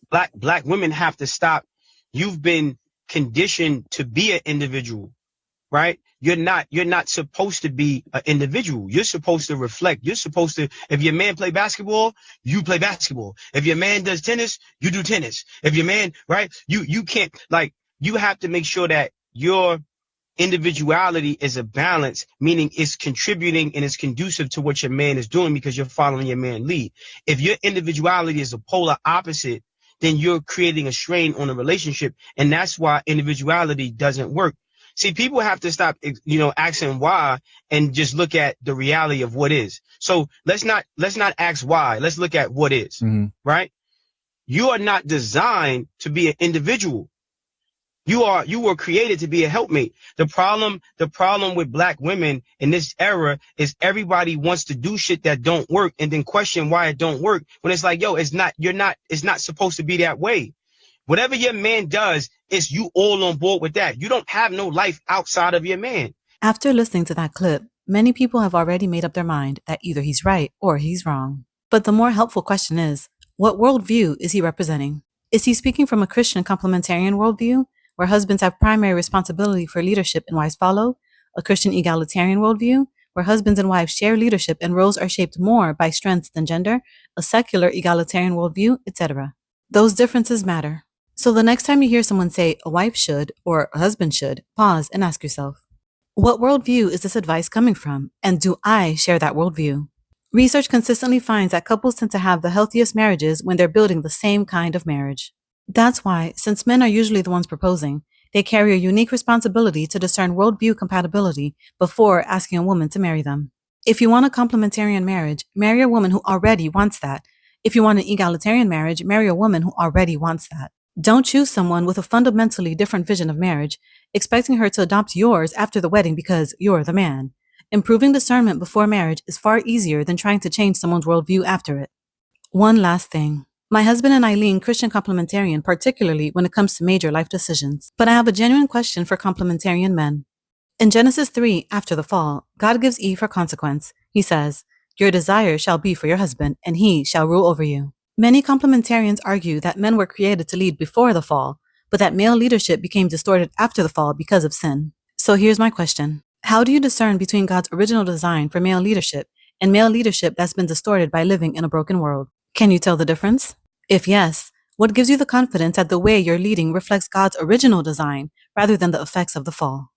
black women have to stop. You've been conditioned to be an individual, right? You're not supposed to be an individual. You're supposed to reflect. You're supposed to, if your man play basketball, you play basketball. If your man does tennis, you do tennis. If your man, right, you can't, like, you have to make sure that your individuality is a balance, meaning it's contributing and it's conducive to what your man is doing because you're following your man lead. If your individuality is a polar opposite, then you're creating a strain on a relationship. And that's why individuality doesn't work. See, people have to stop, asking why and just look at the reality of what is. So let's not ask why. Let's look at what is, right? You are not designed to be an individual. You were created to be a helpmate. The problem with black women in this era is everybody wants to do shit that don't work and then question why it don't work. When it's like, it's not supposed to be that way. Whatever your man does, is you all on board with that. You don't have no life outside of your man. After listening to that clip, many people have already made up their mind that either he's right or he's wrong. But the more helpful question is, what worldview is he representing? Is he speaking from a Christian complementarian worldview, where husbands have primary responsibility for leadership and wives follow, a Christian egalitarian worldview, where husbands and wives share leadership and roles are shaped more by strengths than gender, a secular egalitarian worldview, etc.? Those differences matter. So the next time you hear someone say a wife should or a husband should, pause and ask yourself, what worldview is this advice coming from, and do I share that worldview? Research consistently finds that couples tend to have the healthiest marriages when they're building the same kind of marriage. That's why, since men are usually the ones proposing, they carry a unique responsibility to discern worldview compatibility before asking a woman to marry them. If you want a complementarian marriage, marry a woman who already wants that. If you want an egalitarian marriage, marry a woman who already wants that. Don't choose someone with a fundamentally different vision of marriage, expecting her to adopt yours after the wedding because you're the man. Improving discernment before marriage is far easier than trying to change someone's worldview after it. One last thing. My husband and I lean Christian complementarian, particularly when it comes to major life decisions. But I have a genuine question for complementarian men. In Genesis 3, after the fall, God gives Eve her consequence. He says, "Your desire shall be for your husband, and he shall rule over you." Many complementarians argue that men were created to lead before the fall, but that male leadership became distorted after the fall because of sin. So here's my question. How do you discern between God's original design for male leadership and male leadership that's been distorted by living in a broken world? Can you tell the difference? If yes, what gives you the confidence that the way you're leading reflects God's original design rather than the effects of the fall?